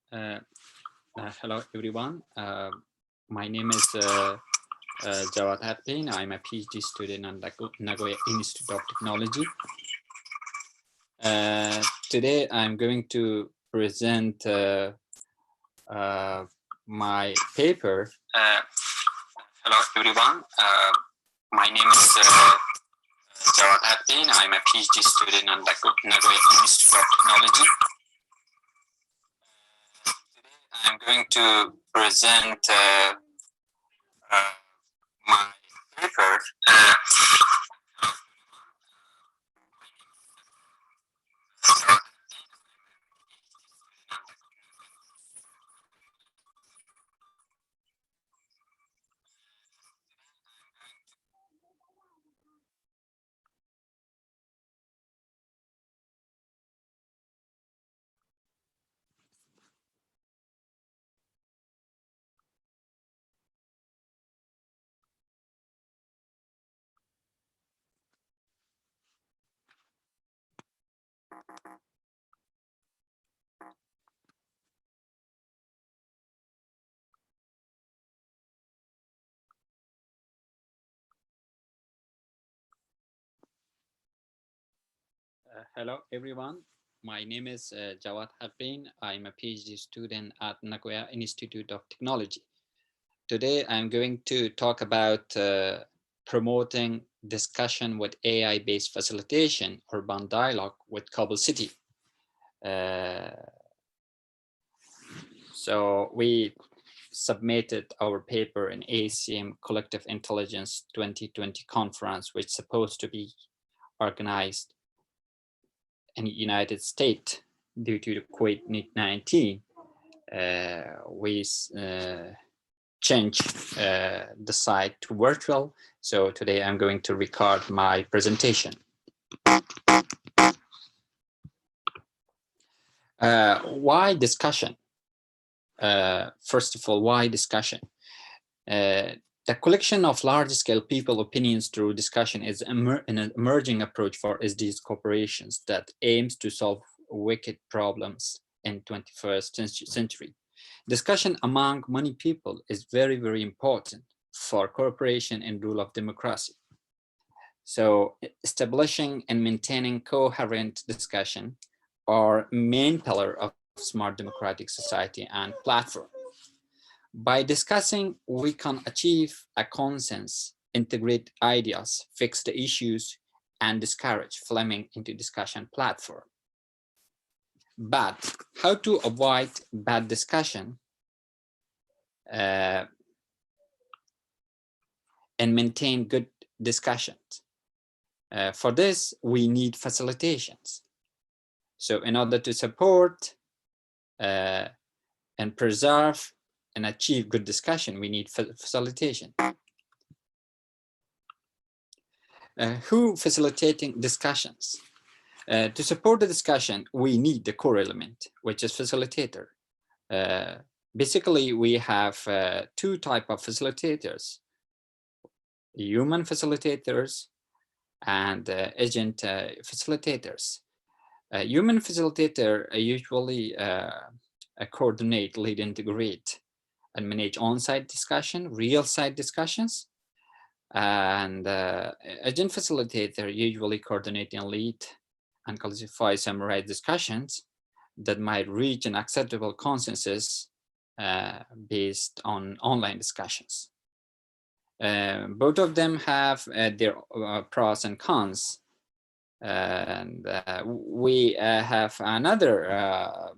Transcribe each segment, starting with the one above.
Uh, Hello, everyone. My name is Jawad Hattin. I'm a PhD student at Nagoya Institute of Technology. Today, I'm going to present my paper. Hello, everyone. My name is Jawad Hattin. I'm a PhD student at Nagoya Institute of Technology. I'm going to present my paper. Hello, everyone. My name is Jawad Hattin. I'm a PhD student at Nagoya Institute of Technology. Today, I'm going to talk about promoting discussion with AI-based facilitation, urban dialogue with Kabul City. So we submitted our paper in ACM Collective Intelligence 2020 conference, which is supposed to be organized in the United States due to the COVID-19. We changed the site to virtual. So today I'm going to record my presentation. Why discussion? First of all, why discussion? The collection of large-scale people opinions through discussion is an emerging approach for SDGs corporations that aims to solve wicked problems in 21st century. Discussion among many people is very, very important for cooperation and rule of democracy. So establishing and maintaining coherent discussion are main pillar of smart democratic society and platform. By discussing, we can achieve a consensus, integrate ideas, fix the issues, and discourage flaming into discussion platform. But how to avoid bad discussion and maintain good discussions? For this, we need facilitations. So in order to support and preserve and achieve good discussion, we need facilitation. Who facilitating discussions? To support the discussion, we need the core element, which is facilitator. Basically, we have two types of facilitators: human facilitators and agent facilitators. A human facilitator usually coordinate, lead, integrate, and manage on-site discussion, real-site discussions. And agent facilitator usually coordinate and lead and classify, summarize discussions that might reach an acceptable consensus based on online discussions. Both of them have their pros and cons. And we have another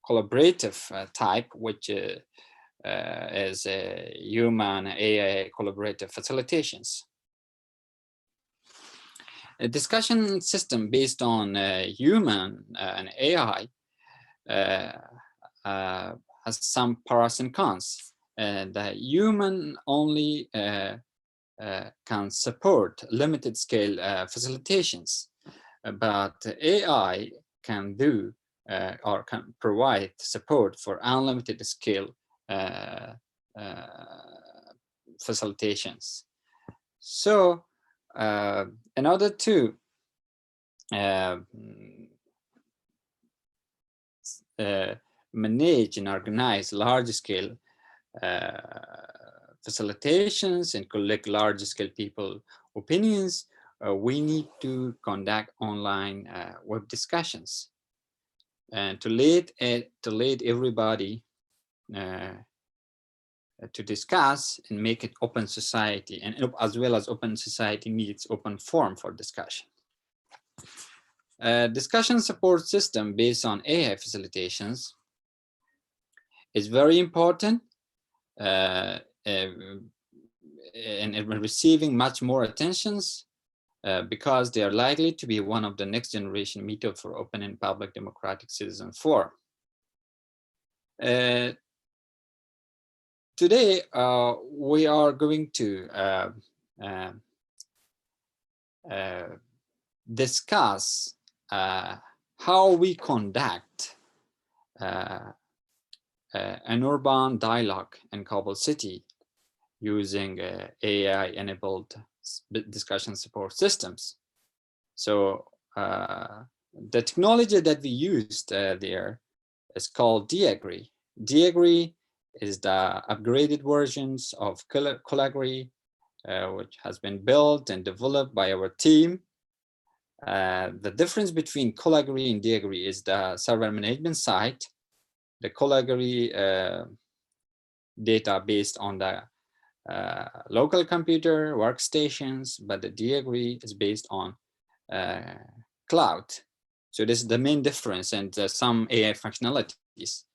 collaborative type, which is human AI collaborative facilitations. A discussion system based on human and AI has some pros and cons. The human only can support limited scale facilitations, but AI can do or can provide support for unlimited scale facilitations. So in order to manage and organize large-scale facilitations and collect large-scale people opinions, we need to conduct online web discussions and to lead everybody to discuss and make it open society, and as well as open society needs open forum for discussion. Discussion support system based on AI facilitations is very important and receiving much more attentions because they are likely to be one of the next generation method for open and public democratic citizen forum. Today, we are going to discuss how we conduct an urban dialogue in Kabul city using AI-enabled discussion support systems. So the technology that we used there is called DAgree. DAgree is the upgraded versions of Collagree, which has been built and developed by our team. The difference between Collagree and DAgree is the server management side. The Collagree data based on the local computer workstations, but the DAgree is based on cloud. So this is the main difference, and some AI functionalities.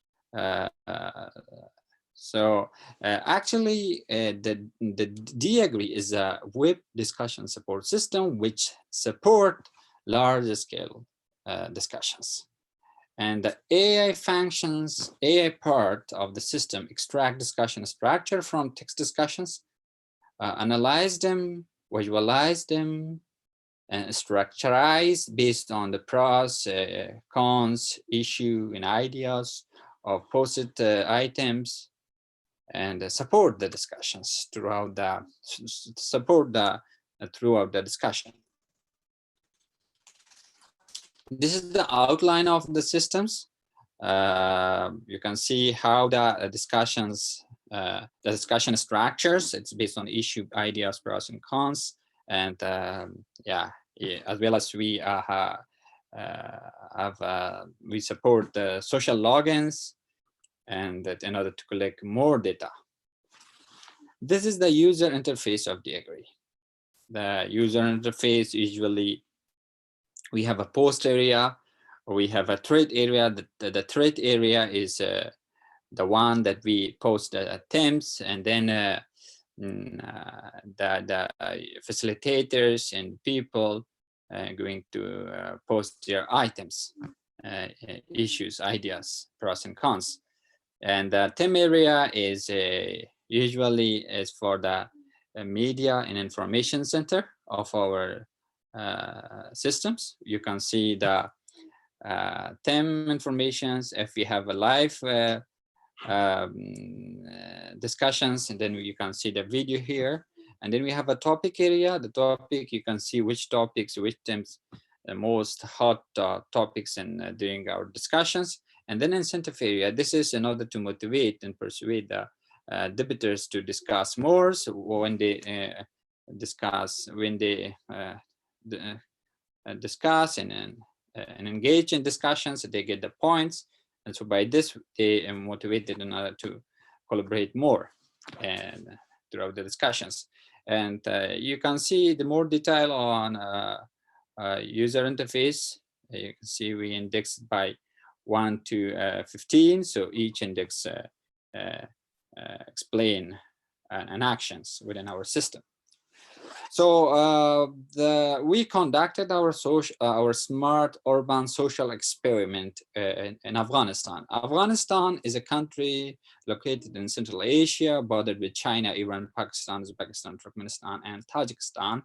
Actually, the DAgree is a web discussion support system which support large scale discussions. And the AI functions, AI part of the system extract discussion structure from text discussions, analyze them, visualize them, and structurize based on the pros, cons, issue, and ideas of posted items, and support the discussions throughout the discussion. This is the outline of the systems. You can see how the discussion structures. It's based on issue, ideas, pros and cons, and yeah, as well as we we support the social logins, and that in order to collect more data. This is the user interface of DAgree. The user interface usually, we have a post area, or we have a thread area. The thread area is the one that we post the attempts, and then the facilitators and people going to post their items, issues, ideas, pros and cons. And the theme area is usually is for the media and information center of our systems. You can see the theme informations. If we have a live discussions, and then you can see the video here. And then we have a topic area. The topic, you can see which topics, which themes, the most hot topics in during our discussions. And then incentive area, this is in order to motivate and persuade the debaters to discuss more. So when they discuss and engage in discussions, they get the points. And so by this, they are motivated in order to collaborate more and throughout the discussions. And you can see the more detail on user interface. You can see we indexed by 1 to 15. So each index explain an actions within our system. So we conducted our smart urban social experiment in Afghanistan. Afghanistan is a country located in Central Asia, bordered with China, Iran, Pakistan, Uzbekistan, Turkmenistan, and Tajikistan.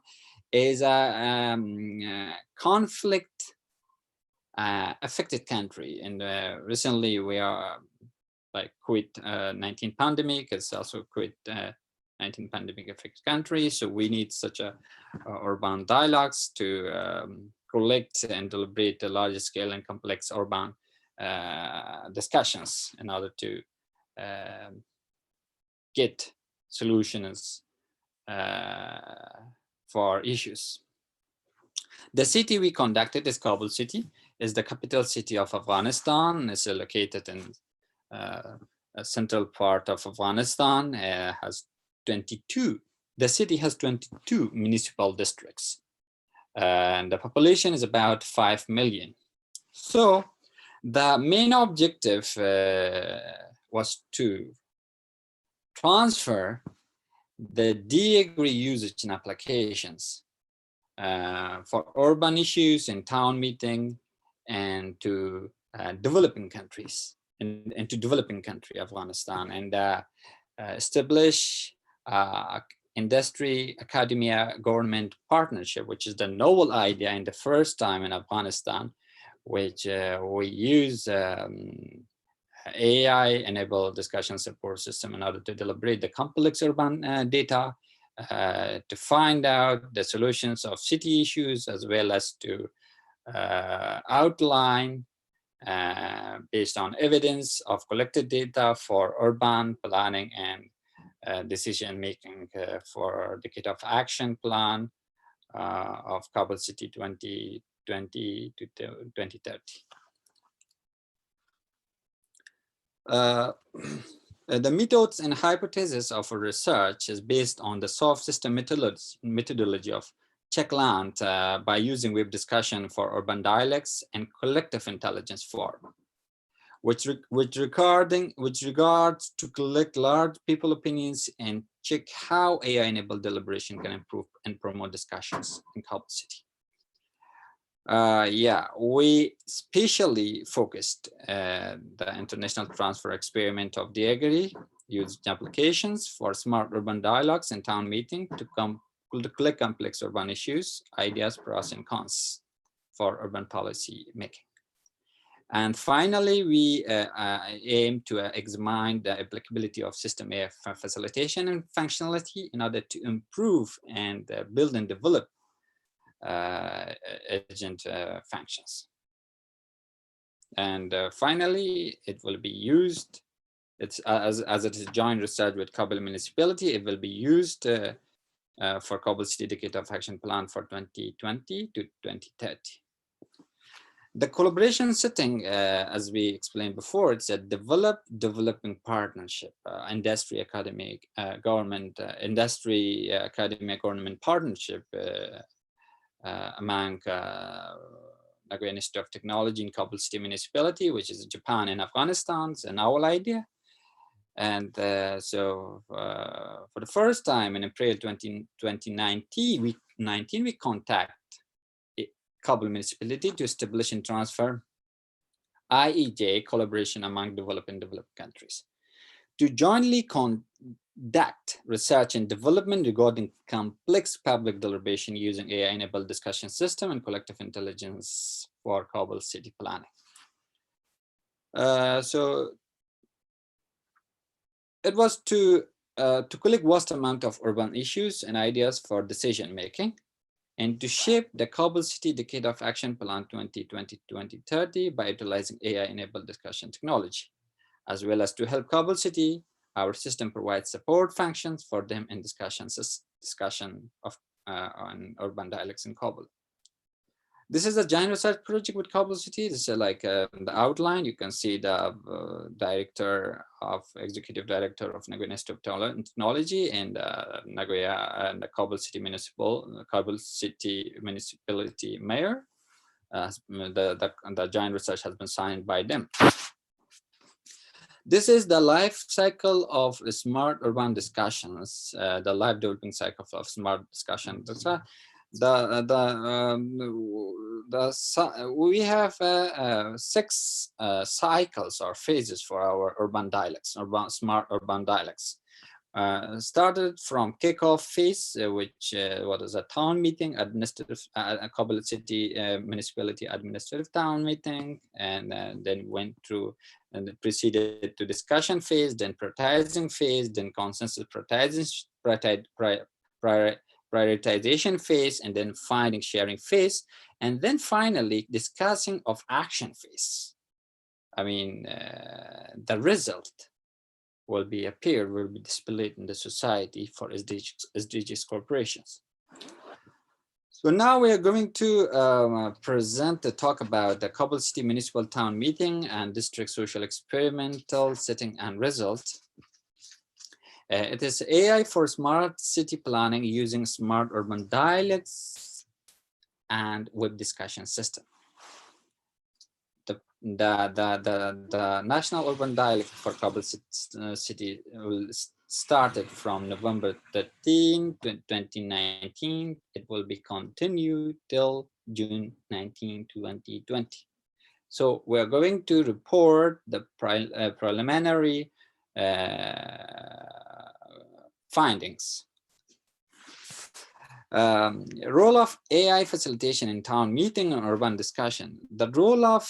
Is a conflict affected country, and recently we are like COVID-19 pandemic. It's also COVID-19 pandemic affected country, so we need such a urban dialogues to collect and deliberate the large scale and complex urban discussions in order to get solutions for issues. The city we conducted is Kabul city, is the capital city of Afghanistan. It's located in a central part of Afghanistan. Has 22. The city has 22 municipal districts, and the population is about 5 million. So the main objective was to transfer the de-agree usage in applications for urban issues in town meeting and to developing countries and to developing country Afghanistan, and establish industry, academia, government partnership, which is the novel idea in the first time in Afghanistan, which we use AI-enabled discussion support system in order to deliberate the complex urban data, to find out the solutions of city issues, as well as to outline based on evidence of collected data for urban planning and decision making for decade of action plan of Kabul City 2020 to 2030. The methods and hypothesis of research is based on the soft system methodology of Checkland by using web discussion for urban dialects and collective intelligence form, which regards to collect large people opinions and check how AI-enabled deliberation can improve and promote discussions in Kabul City. Yeah, we specially focused the international transfer experiment of de-agree used applications for smart urban dialogues and town meeting to collect complex urban issues, ideas, pros and cons for urban policy making. And finally, we aim to examine the applicability of system AI facilitation and functionality in order to improve and build and develop agent functions. And finally, it will be used, it's as it is joint research with Kabul municipality, it will be used for Kabul City Decade of Action Plan for 2020 to 2030. The collaboration setting, as we explained before, it's a developing partnership, industry, academic, government, industry, academic, government partnership among Nagoya Institute of Technology in Kabul City Municipality, which is Japan and Afghanistan. It's an novel idea. And so for the first time in April 2019, we contact Kabul municipality to establish and transfer IEJ collaboration among developing countries to jointly conduct research and development regarding complex public deliberation using AI-enabled discussion system and collective intelligence for Kabul city planning. So it was to collect vast amount of urban issues and ideas for decision making, and to shape the Kabul City Decade of Action Plan 2020-2030 by utilizing AI-enabled discussion technology, as well as to help Kabul City. Our system provides support functions for them in discussion of on urban dialects in Kabul. This is a giant research project with Kabul City. This is like the outline. You can see the executive director of Nagoya Institute of Technology and Nagoya and the Kabul City Municipality Mayor. The giant research has been signed by them. This is the life cycle of smart urban discussions, the life developing cycle of smart discussion. We have 6 cycles or phases for our urban dialects, smart urban dialects. Started from kickoff phase, which was a town meeting, administrative, Kabul City Municipality administrative town meeting, and then went through and proceeded to discussion phase, then prioritizing phase, then consensus prioritization phase, and then finding sharing phase, and then finally discussing of action phase. I mean, the result will be displayed in the society for SDGs corporations. So now we are going to talk about the Kabul City Municipal Town Meeting and District Social Experimental Setting and Result. It is AI for smart city planning using smart urban dialects and web discussion system. The National Urban Dialect for Kabul City will started from November 13, 2019. It will be continued till June 19, 2020. So we're going to report the preliminary findings. Role of AI facilitation in town meeting and urban discussion. The role of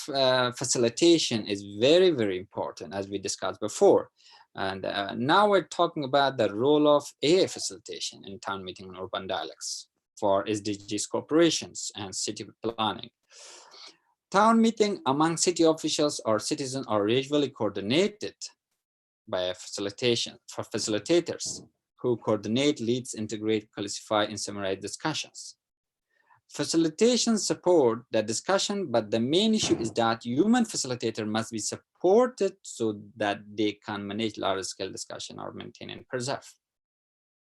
facilitation is very, very important, as we discussed before. And now we're talking about the role of AI facilitation in town meeting and urban dialects for SDGs corporations and city planning. Town meeting among city officials or citizens are usually coordinated by a facilitators who coordinate, leads, integrate, classify, and summarize discussions. Facilitation support the discussion, but the main issue is that human facilitator must be supported so that they can manage large-scale discussion or maintain and preserve.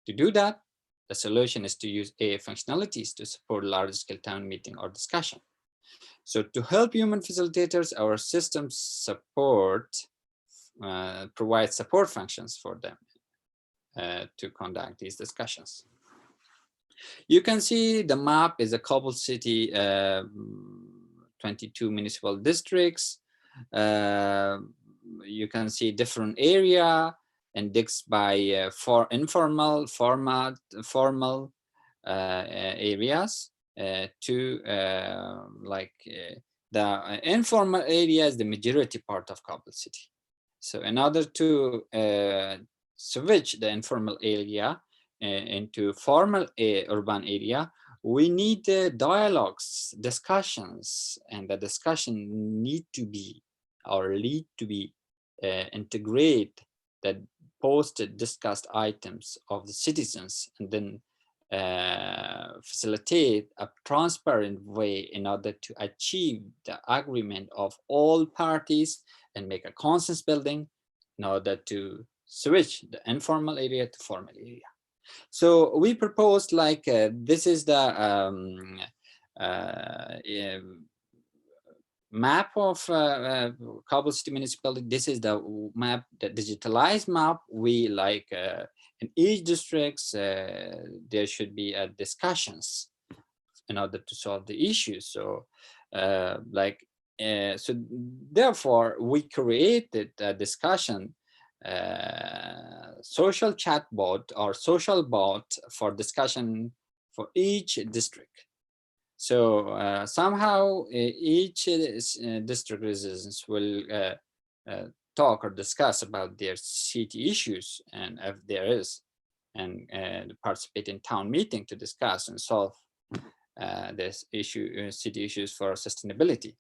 To do that, the solution is to use AI functionalities to support large-scale town meeting or discussion. So to help human facilitators, our systems support provide support functions for them to conduct these discussions. You can see the map is a Kabul city, 22 municipal districts. You can see different area indexed by for informal, formal areas to the informal area is the majority part of Kabul city. So in order to switch the informal area into formal urban area, we need dialogues, discussions, and the discussion need to be or lead to be integrate the posted discussed items of the citizens and then facilitate a transparent way in order to achieve the agreement of all parties and make a consensus building in order to switch the informal area to formal area. So we proposed like this is the map of Kabul City Municipality. This is the map, the digitalized map. We like in each district there should be discussions in order to solve the issues. So so therefore we created a discussion social chat bot or social bot for discussion for each district. So somehow each district residents will talk or discuss about their city issues, and if there is, and participate in town meeting to discuss and solve this issue, city issues for sustainability.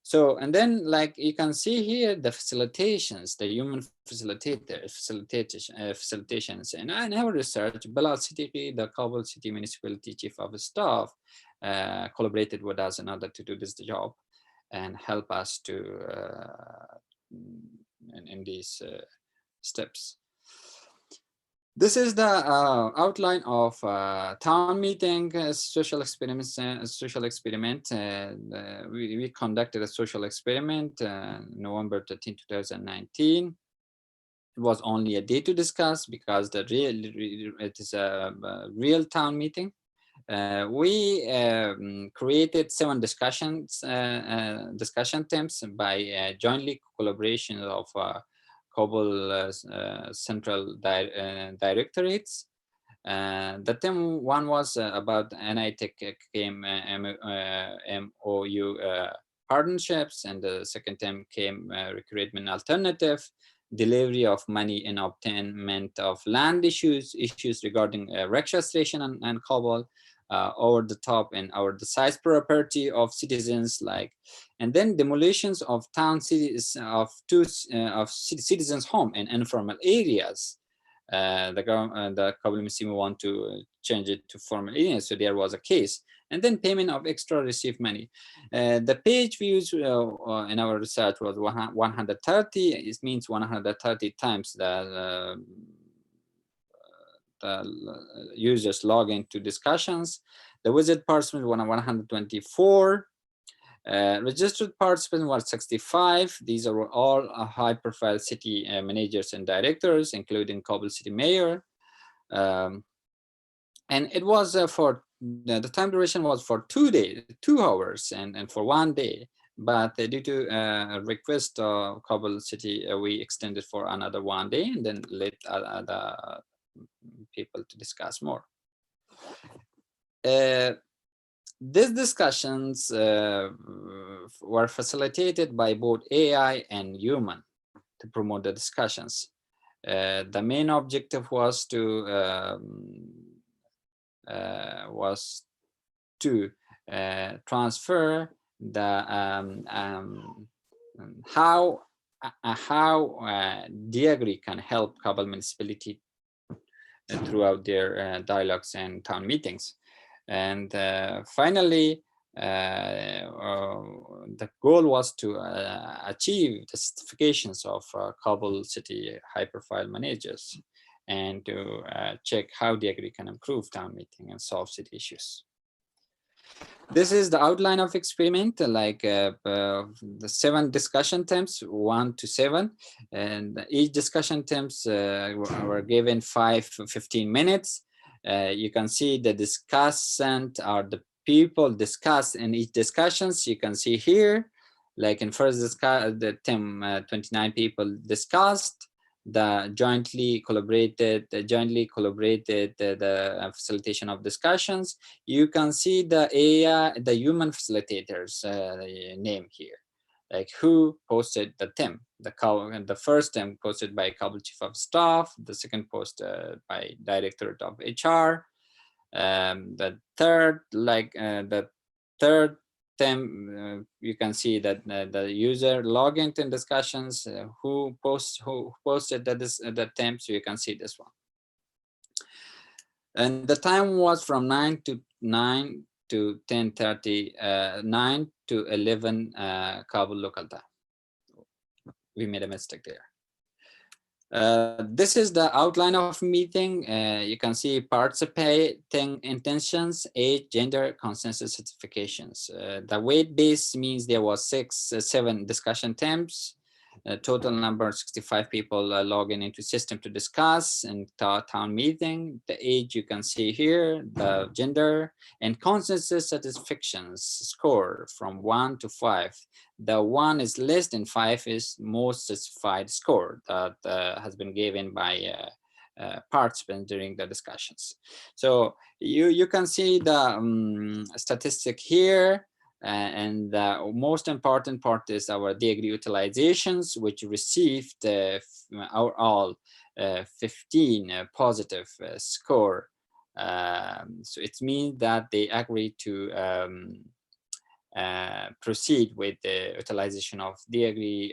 So, and then like you can see here, the facilitations, the human facilitations. And in our research, Balad Siddiqui, the Kabul City Municipality Chief of Staff, collaborated with us in order to do this job and help us to in these steps. This is the outline of town meeting, social experiment. We conducted a social experiment November 13, 2019. It was only a day to discuss because it is a real town meeting. We created 7 discussion teams by jointly collaboration of Kabul central directorates. The team 1 was about NITech came MOU partnerships, and the second team came recruitment alternative, delivery of money and obtainment of land issues regarding registration and Kabul. over the top and over the size property of citizens, like, and then demolitions of town cities of citizens' home in informal areas. The Kabul Museum want to change it to formal areas, so there was a case. And then payment of extra received money. The page views in our research was 130. It means 130 times the users log into discussions. The visit participants were 124. Registered participants were 65. These are all high-profile city managers and directors, including Kabul city mayor. And it was for the time duration was for 2 days, 2 hours, and for 1 day. But due to a request of Kabul city, we extended for another 1 day and then let other people to discuss more. These discussions were facilitated by both AI and human to promote the discussions. The main objective was to transfer the how DAGRI can help Kabul municipality throughout their dialogues and town meetings. And finally, the goal was to achieve the certifications of Kabul city high-profile managers and to check how DAGRI can improve town meeting and solve city issues. This is the outline of experiment, like the 7 discussion themes, 1 to 7, and each discussion themes were given 15 minutes. You can see the discussant are the people discussed in each discussions. You can see here, like in first the theme, 29 people discussed. The jointly collaborated the facilitation of discussions. You can see the AI, the human facilitators name here, like who posted the theme. The first theme posted by Kabul Chief of Staff, the second post by Directorate of HR, the third theme, you can see that the user log into discussions, who posted the theme, so you can see this one. And the time was from 9 to 10:30, 9 to 11 Kabul local time. We made a mistake there. This is the outline of meeting. You can see participating intentions, age, gender, consensus certifications. The weight base means there was 7 discussion themes. Total number 65 people logging into system to discuss and town meeting. The age you can see here, the gender, and consensus satisfactions score from 1 to 5. The 1 is less than 5 is most satisfied score that has been given by participants during the discussions. So you can see the statistic here. And the most important part is our DAGRI utilizations, which received overall 15 positive score. So it means that they agree to proceed with the utilization of DAGRI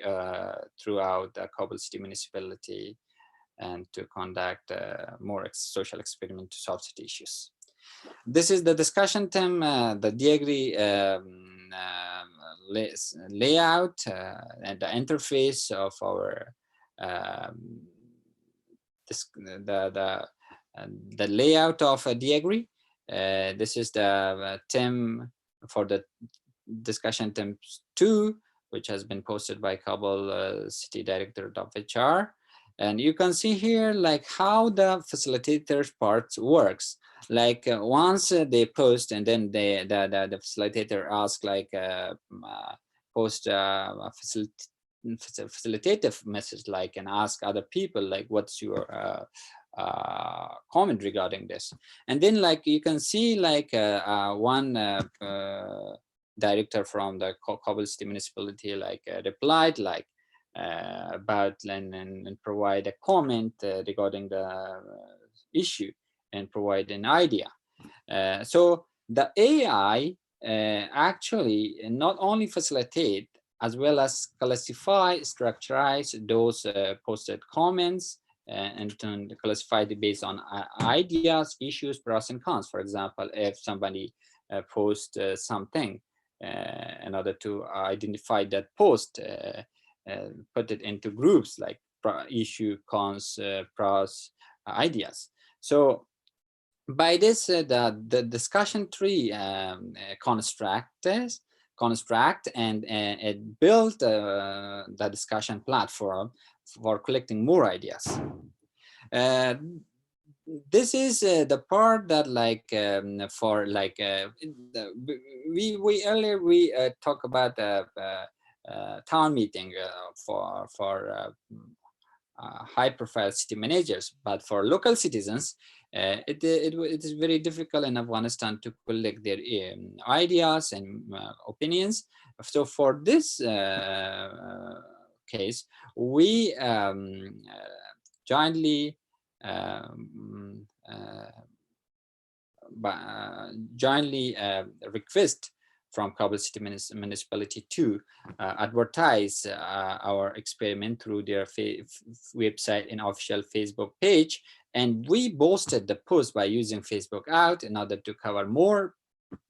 throughout the Kabul city municipality and to conduct more social experiment to solve city issues. This is the discussion theme, the DAGRI layout and the interface of our the layout of a DAGRI. This is the theme for the discussion theme 2, which has been posted by Kabul City Directorate of HR. And you can see here like how the facilitator part works. Like once they post and then the facilitator asks like post a facilitative message like and ask other people like what's your comment regarding this. And then like you can see like one director from the Kabul city municipality like replied like about and provide a comment regarding the issue and provide an idea. So the AI actually not only facilitate as well as classify, structurize those posted comments, and then classify it based on ideas, issues, pros and cons. For example, if somebody posts something, in order to identify that post, put it into groups like issue, cons, pros, ideas. So by this, the discussion tree construct and it built the discussion platform for collecting more ideas. This is the part that for we earlier we talk about town meeting for high-profile city managers, but for local citizens, it is very difficult in Afghanistan to collect their ideas and opinions. So for this case, we jointly request from Kabul City Municipality to advertise our experiment through their website and official Facebook page. And we boosted the post by using Facebook out in order to cover more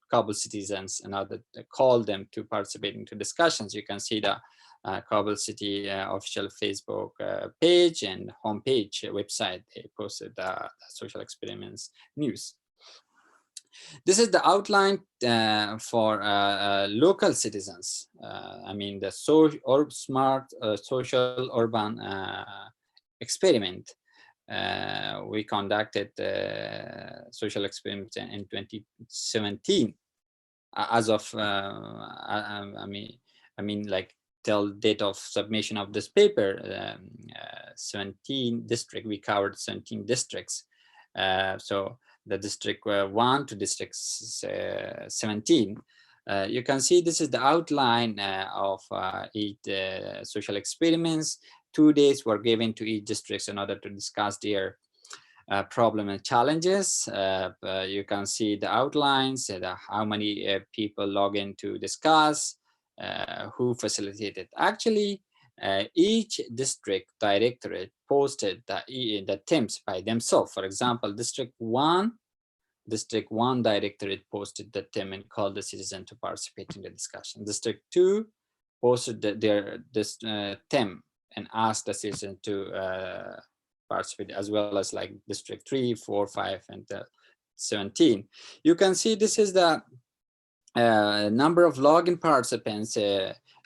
Kabul citizens, in order to call them to participate into discussions. You can see the Kabul City official Facebook page and homepage website. They posted the social experiments news. This is the outline for local citizens. I mean, the smart social urban experiment. We conducted social experiments in 2017. As of, I mean, like till date of submission of this paper, 17 districts. We covered 17 districts. So the district 1 to district 17. You can see this is the outline of each social experiments. 2 days were given to each district in order to discuss their problem and challenges. You can see the outlines, how many people log in to discuss, who facilitated. Actually, each district directorate posted the themes by themselves. For example, District 1 directorate posted the theme and called the citizen to participate in the discussion. District 2 posted their theme and asked the citizen to participate, as well as like District 3, 4, 5, and 17. You can see this is the number of login participants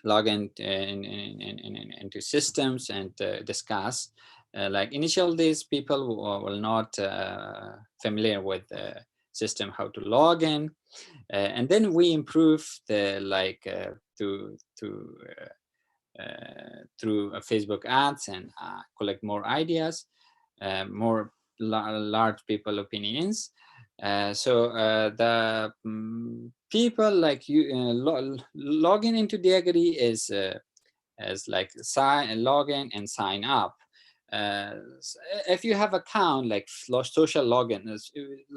log into systems and discuss. Like initial days, people will not familiar with the system, how to log in, and then we improve the through Facebook ads and collect more ideas, more large people opinions. So the people like you logging into Diagri is as like log in and sign up. If you have account like social login,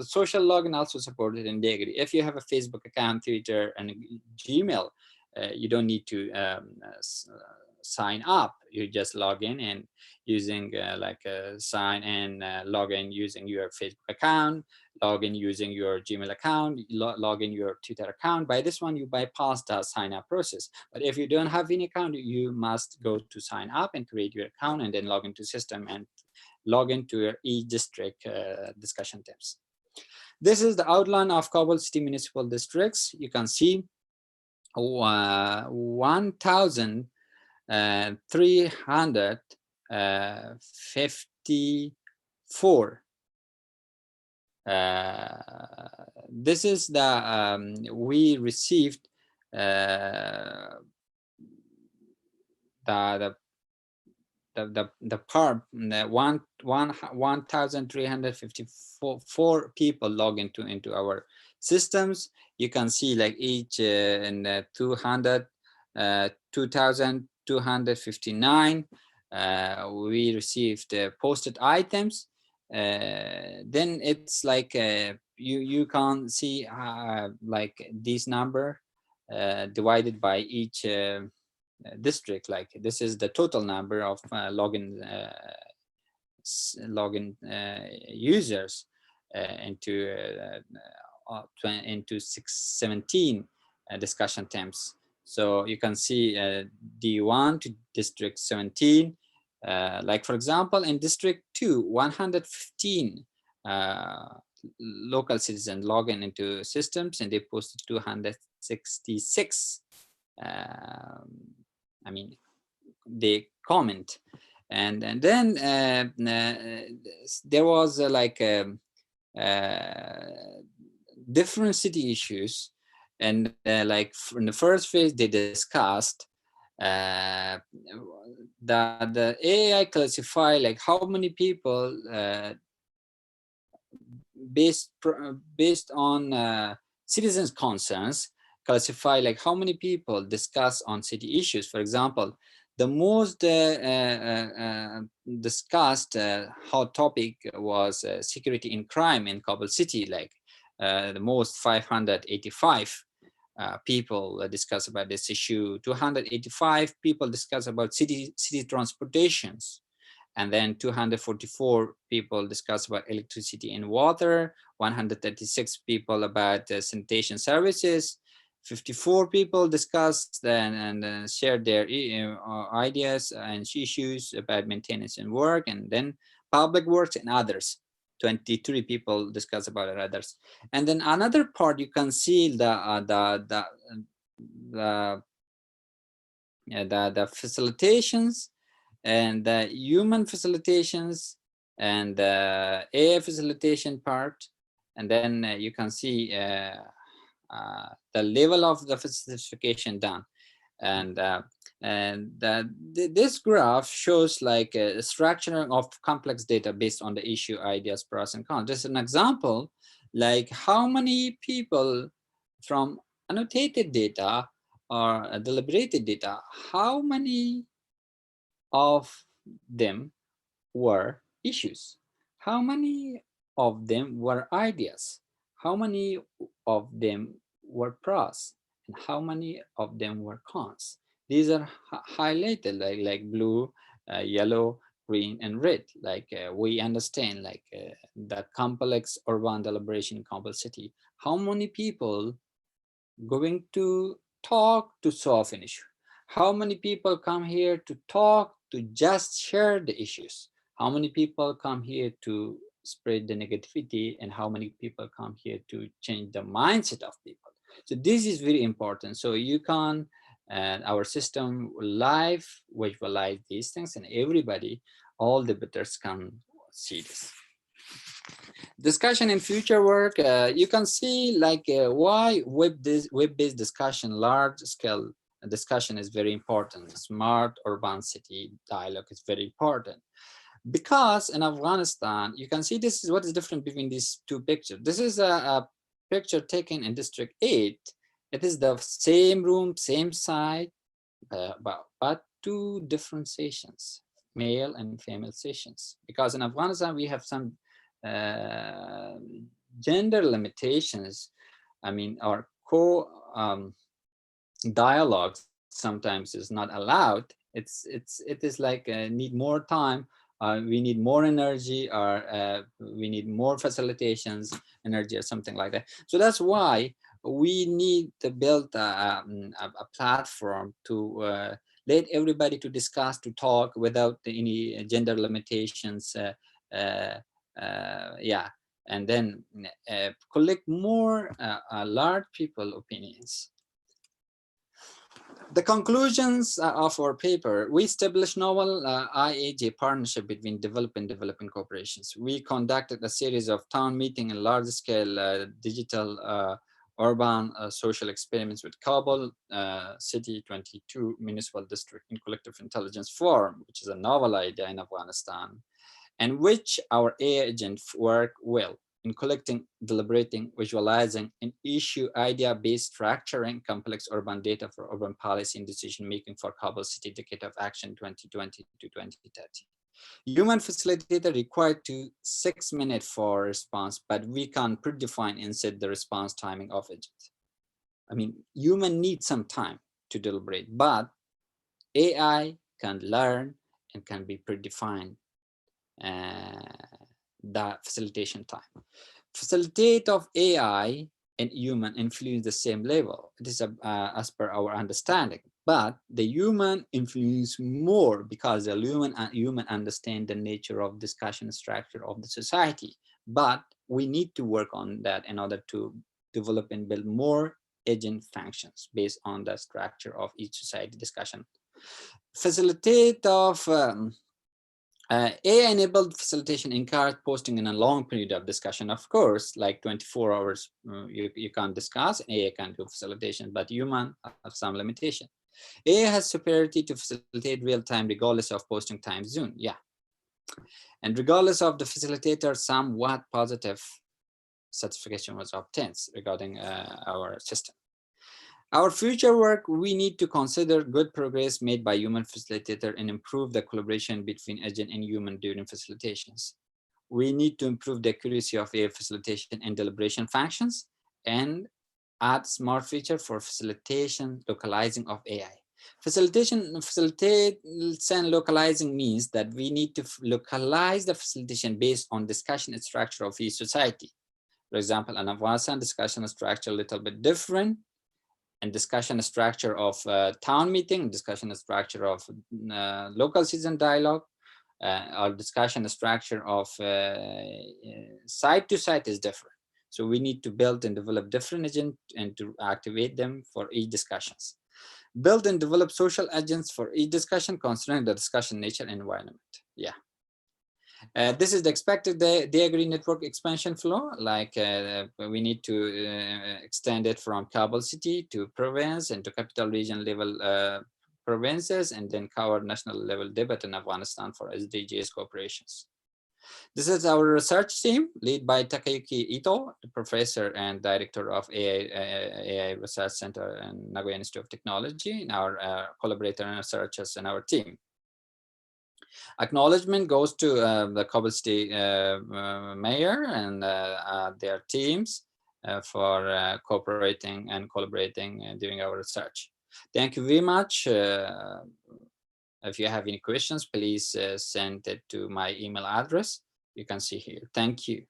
social login also supported in Diagri. If you have a Facebook account, Twitter, and Gmail, you don't need to sign up. You just log in and using sign in, log in using your Facebook account, log in using your Gmail account, log in your Twitter account. By this one, you bypass the sign up process. But if you don't have any account, you must go to sign up and create your account and then log into system and log into your e-district discussion tips. This is the outline of Kabul City Municipal Districts. You can see 1,354. This is the we received the part 1,354 people log into our systems. You can see like each in 2,259 we received posted items. Then it's like you can see like this number divided by each district. Like this is the total number of login users into 617 discussion temps. So you can see D1 to district 17. Like for example, in district 2, 115 local citizens log into systems, and they posted 266. I mean, they comment, and then there was like different city issues, and like in the first phase they discussed the AI classify like how many people based on citizens' concerns, classify like how many people discuss on city issues. For example, the most discussed hot topic was security and crime in Kabul city. Like the most 585 people discuss about this issue. 285 people discuss about city transportations. And then 244 people discuss about electricity and water, 136 people about sanitation services, 54 people discussed and shared their ideas and issues about maintenance and work, and then public works and others. 23 people discuss about others. And then another part, you can see the facilitations and the human facilitations and the AI facilitation part. And then you can see the level of the facilitation done. And this graph shows like a structuring of complex data based on the issue, ideas, pros and cons. Just an example, like how many people from annotated data or deliberated data, how many of them were issues? How many of them were ideas? How many of them were pros? And how many of them were cons? These are highlighted like blue, yellow, green, and red. Like we understand like the complex urban deliberation in Kabul city. How many people going to talk to solve an issue? How many people come here to talk, to just share the issues? How many people come here to spread the negativity, and how many people come here to change the mindset of people? So this is very important. So you can, our system live visualize these things, and everybody, all the debaters can see this. Discussion in future work, you can see like why web-based discussion, large scale discussion is very important. Smart urban city dialogue is very important, because in Afghanistan, you can see this is what is different between these two pictures. This is a picture taken in District 8. It is the same room, same side, but two different sessions, male and female sessions. Because in Afghanistan, we have some gender limitations. I mean, our dialogues sometimes is not allowed. It is like need more time. We need more energy, or we need more facilitations, energy, or something like that. So that's why we need to build a platform to let everybody to discuss, to talk without any gender limitations. Yeah, and then collect more large people opinions. The conclusions of our paper: we established novel IAJ partnership between developing corporations. We conducted a series of town meeting and large-scale digital urban social experiments with Kabul City 22 Municipal District in Collective Intelligence Forum, which is a novel idea in Afghanistan, and which our AI agent work well in collecting, deliberating, visualizing, and issue idea-based structuring complex urban data for urban policy and decision-making for Kabul City Decade of Action 2020 to 2030. Human facilitator required 6 minutes for response, but we can predefine and set the response timing of agent. I mean, human needs some time to deliberate, but AI can learn and can be predefined the facilitation time. Facilitate of AI and human influence the same level. It is as per our understanding, but the human influence more because the human understand the nature of discussion structure of the society. But we need to work on that in order to develop and build more agent functions based on the structure of each society discussion. Facilitate of AI-enabled facilitation encourage posting in a long period of discussion. Of course, like 24 hours, you can't discuss. AI can do facilitation, but human have some limitation. AI has superiority to facilitate real time regardless of posting time zone. Yeah. And regardless of the facilitator, somewhat positive certification was obtained regarding our system. Our future work, we need to consider good progress made by human facilitator and improve the collaboration between agent and human during facilitations. We need to improve the accuracy of AI facilitation and deliberation functions and add smart feature for facilitation localizing of AI. Facilitation localizing means that we need to localize the facilitation based on discussion structure of each society. For example, an Afghanistan discussion structure a little bit different, and discussion structure of town meeting, discussion structure of local citizen dialogue, or discussion structure of site to site is different. So we need to build and develop different agents and to activate them for each discussions. Build and develop social agents for each discussion considering the discussion nature and environment. Yeah. This is the expected diagram network expansion flow. Like we need to extend it from Kabul city to province and to capital region level provinces, and then cover national level debate in Afghanistan for SDGs cooperations. This is our research team led by Takayuki Ito, the professor and director of AI Research Center in Nagoya Institute of Technology, and our collaborator and researchers in our team. Acknowledgement goes to the Kabul City mayor and their teams for cooperating and collaborating during our research. Thank you very much. If you have any questions, please send it to my email address. You can see here. Thank you.